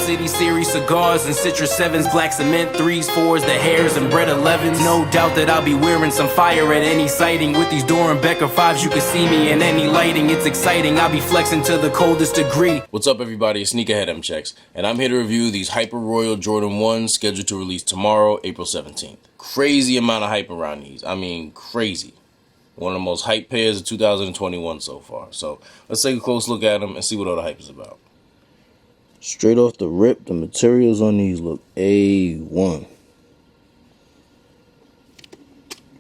City series cigars and Citrus 7s, black cement 3s, 4s, the hairs and bread 11s. No doubt that I'll be wearing some fire at any sighting. With these Dorenbecker 5s, you can see me in any lighting. It's exciting, I'll be flexing to the coldest degree. What's up, everybody? It's Sneakerhead M Checks, and I'm here to review these Hyper Royal Jordan 1s scheduled to release tomorrow, April 17th. Crazy amount of hype around these. I mean, crazy. One of the most hype pairs of 2021 so far. So let's take a close look at them and see what all the hype is about. Straight off the rip, the materials on these look A1.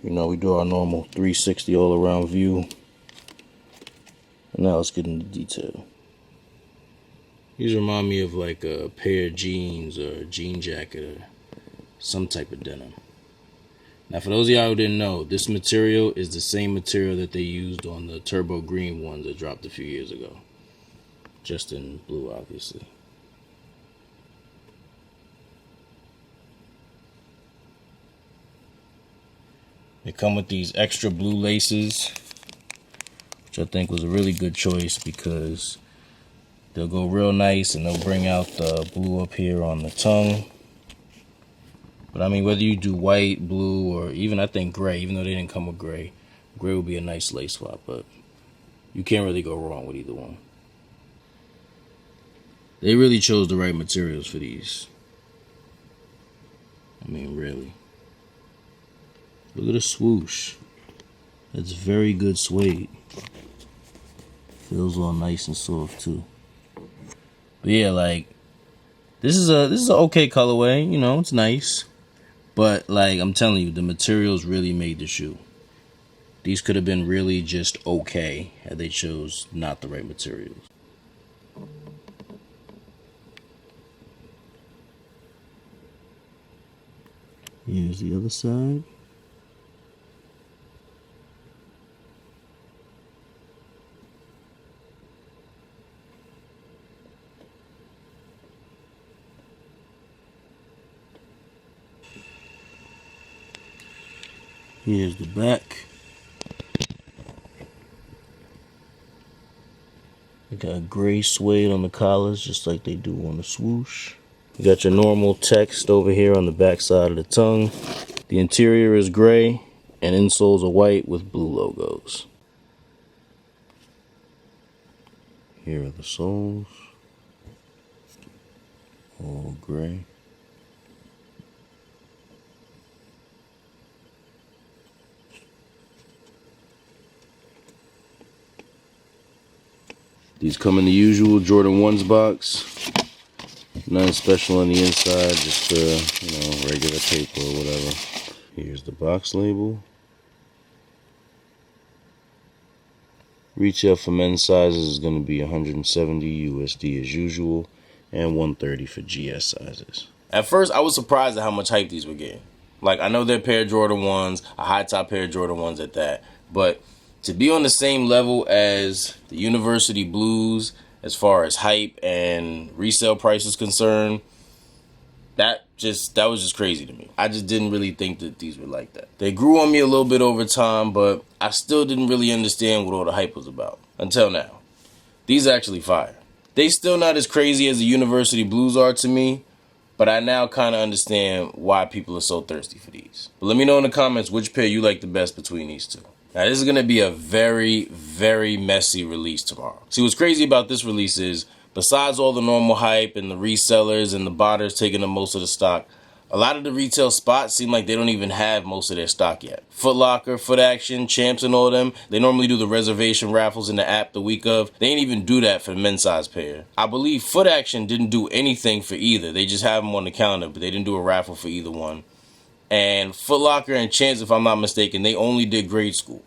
You know, we do our normal 360 all around view. And now let's get into detail. These remind me of like a pair of jeans or a jean jacket or some type of denim. Now, for those of y'all who didn't know, this material is the same material that they used on the turbo green ones that dropped a few years ago. Just in blue, obviously. They come with these extra blue laces, which I think was a really good choice because they'll go real nice and they'll bring out the blue up here on the tongue. But I mean, whether you do white, blue, or even I think gray, even though they didn't come with gray, gray would be a nice lace swap, but you can't really go wrong with either one. They really chose the right materials for these. I mean, really. Look at the swoosh. That's very good suede. Feels all nice and soft too. But yeah, like this is an okay colorway, you know, it's nice. But like I'm telling you, the materials really made the shoe. These could have been really just okay had they chose not the right materials. Here's the other side. Here's the back. You got gray suede on the collars, just like they do on the swoosh. You got your normal text over here on the back side of the tongue. The interior is gray, and insoles are white with blue logos. Here are the soles. All gray. These come in the usual Jordan 1s box. Nothing special on the inside, just regular paper or whatever. Here's the box label. Retail for men's sizes is going to be $170 USD as usual, and $130 for GS sizes. At first, I was surprised at how much hype these were getting. Like, I know they're a pair of Jordan 1s, a high top pair of Jordan 1s at that, but to be on the same level as the University Blues as far as hype and resale price is concerned, that was just crazy to me. I just didn't really think that these were like that. They grew on me a little bit over time, but I still didn't really understand what all the hype was about until now. These are actually fire. They still not as crazy as the University Blues are to me, but I now kind of understand why people are so thirsty for these. But let me know in the comments which pair you like the best between these two. Now, this is going to be a very, very messy release tomorrow. See, what's crazy about this release is, besides all the normal hype and the resellers and the botters taking up most of the stock, a lot of the retail spots seem like they don't even have most of their stock yet. Foot Locker, Foot Action, Champs and all them, they normally do the reservation raffles in the app the week of. They ain't even do that for the men's size pair. I believe Foot Action didn't do anything for either. They just have them on the counter, but they didn't do a raffle for either one. And Foot Locker and Champs, if I'm not mistaken, they only did grade school,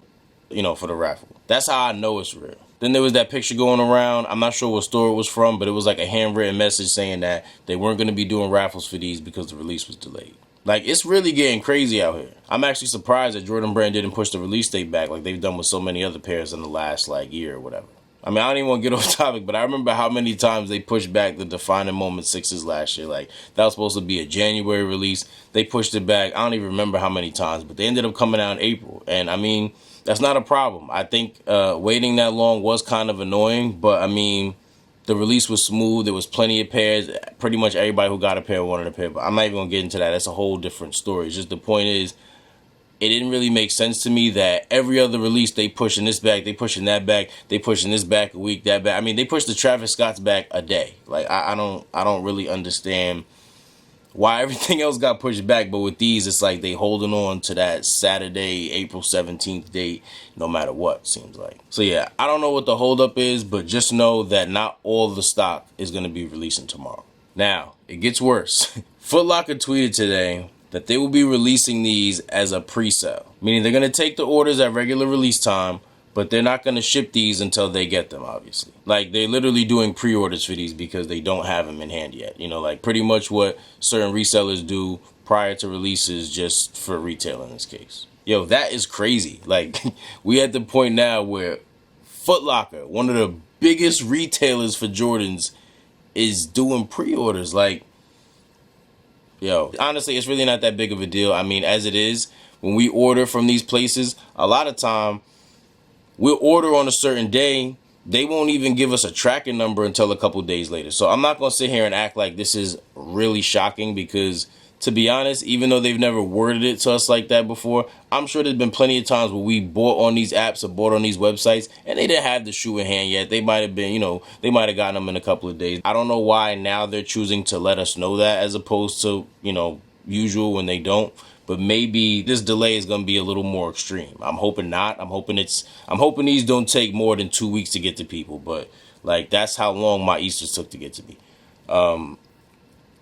for the raffle. That's how I know it's real. Then there was that picture going around. I'm not sure what store it was from, but it was like a handwritten message saying that they weren't going to be doing raffles for these because the release was delayed. Like, it's really getting crazy out here. I'm actually surprised that Jordan Brand didn't push the release date back like they've done with so many other pairs in the last, year or whatever. I mean, I don't even want to get off topic, but I remember how many times they pushed back the Defining Moment 6s last year. Like, that was supposed to be a January release. They pushed it back. I don't even remember how many times, but they ended up coming out in April. And, I mean, that's not a problem. I think waiting that long was kind of annoying, but, I mean, The release was smooth. There was plenty of pairs. Pretty much everybody who got a pair wanted a pair. But I'm not even going to get into that. That's a whole different story. It's just the point is, it didn't really make sense to me that every other release they pushing this back, they pushing that back, they pushing this back a week, that back. I mean, they pushed the Travis Scott's back a day. Like I don't really understand why everything else got pushed back, but with these, it's like they holding on to that Saturday, April 17th date, no matter what, seems like. So yeah, I don't know what the holdup is, but just know that not all the stock is going to be releasing tomorrow. Now, it gets worse. Foot Locker tweeted today that they will be releasing these as a pre-sale, meaning they're going to take the orders at regular release time, but they're not going to ship these until they get them, obviously. Like, they're literally doing pre-orders for these because they don't have them in hand yet. You know, like pretty much what certain resellers do prior to releases just for retail in this case. Yo, that is crazy. Like, we at the point now where Foot Locker, one of the biggest retailers for Jordans, is doing pre-orders. Like, yo, honestly, it's really not that big of a deal. I mean, as it is, when we order from these places, a lot of time, we'll order on a certain day. They won't even give us a tracking number until a couple days later. So I'm not going to sit here and act like this is really shocking because, to be honest, even though they've never worded it to us like that before, I'm sure there's been plenty of times where we bought on these apps or bought on these websites and they didn't have the shoe in hand yet. They might have been, they might have gotten them in a couple of days. I don't know why now they're choosing to let us know that as opposed to, usual when they don't. But maybe this delay is going to be a little more extreme. I'm hoping not. I'm hoping these don't take more than 2 weeks to get to people. But like, that's how long my Easters took to get to me.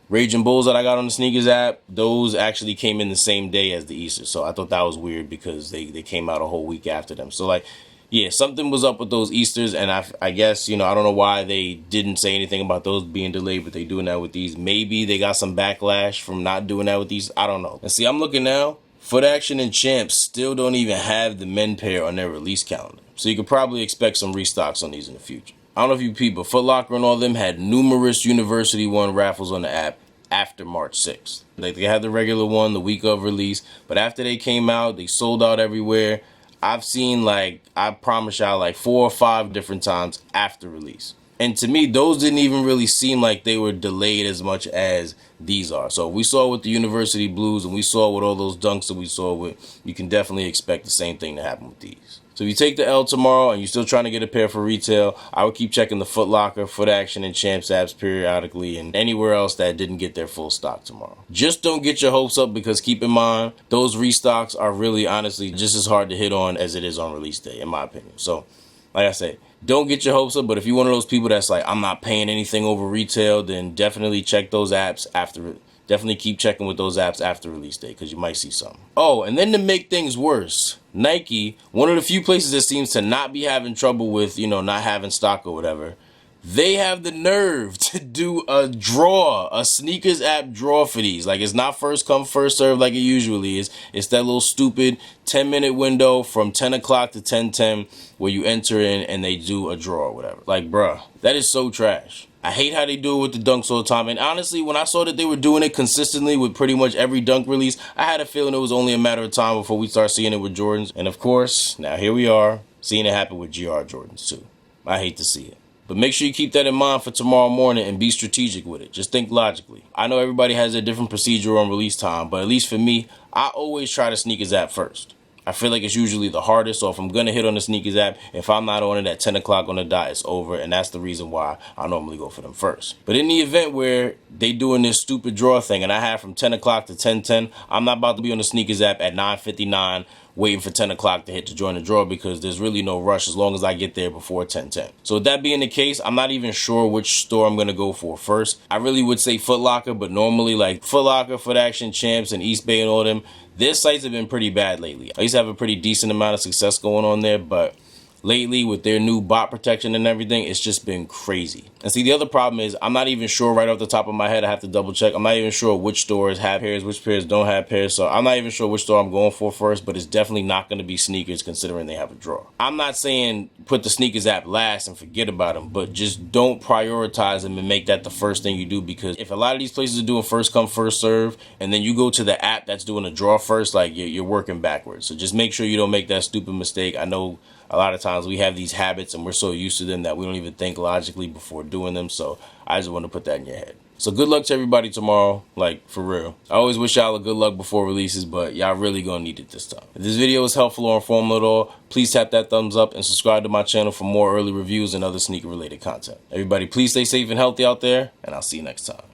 Raging Bulls that I got on the sneakers app, those actually came in the same day as the Easter. So I thought that was weird because they came out a whole week after them. So like, yeah, something was up with those Easters, and I guess, I don't know why they didn't say anything about those being delayed, but they doing that with these. Maybe they got some backlash from not doing that with these. I don't know. And see, I'm looking now. Foot Action and Champs still don't even have the men pair on their release calendar. So you could probably expect some restocks on these in the future. I don't know if you peep, but Foot Locker and all them had numerous University One raffles on the app after March 6th. Like, they had the regular one the week of release, but after they came out, they sold out everywhere. I've seen, like, I promise y'all, like 4 or 5 different times after release. And to me, those didn't even really seem like they were delayed as much as these are. So we saw with the University Blues and we saw with all those dunks that we saw with, you can definitely expect the same thing to happen with these. So if you take the L tomorrow and you're still trying to get a pair for retail, I would keep checking the Foot Locker, Foot Action, and Champs apps periodically and anywhere else that didn't get their full stock tomorrow. Just don't get your hopes up because keep in mind, those restocks are really, honestly, just as hard to hit on as it is on release day, in my opinion. So, like I said, don't get your hopes up, but if you're one of those people that's like, I'm not paying anything over retail, then definitely check those apps after it. Definitely keep checking with those apps after release day because you might see something. Oh, and then to make things worse, Nike, one of the few places that seems to not be having trouble with, not having stock or whatever, they have the nerve to do a sneakers app draw for these. Like, it's not first come, first serve like it usually is. It's that little stupid 10-minute window from 10 o'clock to 10:10 where you enter in and they do a draw or whatever. Like, bruh, that is so trash. I hate how they do it with the dunks all the time. And honestly, when I saw that they were doing it consistently with pretty much every dunk release, I had a feeling it was only a matter of time before we start seeing it with Jordans. And of course, now here we are, seeing it happen with GR Jordans too. I hate to see it. But make sure you keep that in mind for tomorrow morning and be strategic with it. Just think logically. I know everybody has a different procedure on release time, but at least for me, I always try the sneakers app first. I feel like it's usually the hardest, so if I'm going to hit on the sneakers app, if I'm not on it at 10 o'clock on the dot, it's over, and that's the reason why I normally go for them first. But in the event where they doing this stupid draw thing, and I have from 10 o'clock to 10:10, I'm not about to be on the sneakers app at 9:59 waiting for 10 o'clock to hit to join the draw because there's really no rush as long as I get there before 10:10. So with that being the case, I'm not even sure which store I'm going to go for first. I really would say Foot Locker, but normally like Foot Locker, Foot Action, Champs, and East Bay and all them, their sites have been pretty bad lately. I used to have a pretty decent amount of success going on there, but lately with their new bot protection and everything, it's just been crazy. And see, the other problem is I'm not even sure right off the top of my head. I have to double check. I'm not even sure which stores have pairs, which pairs don't have pairs. So I'm not even sure which store I'm going for first, but it's definitely not going to be sneakers considering they have a draw. I'm not saying put the sneakers app last and forget about them, but just don't prioritize them and make that the first thing you do, because if a lot of these places are doing first come, first serve, and then you go to the app that's doing a draw first, like you're working backwards. So just make sure you don't make that stupid mistake. I know a lot of times we have these habits and we're so used to them that we don't even think logically before doing them. So I just want to put that in your head. So good luck to everybody tomorrow, like for real. I always wish y'all a good luck before releases, but y'all really gonna need it this time. If this video was helpful or informative at all, please tap that thumbs up and subscribe to my channel for more early reviews and other sneaker related content. Everybody please stay safe and healthy out there, and I'll see you next time.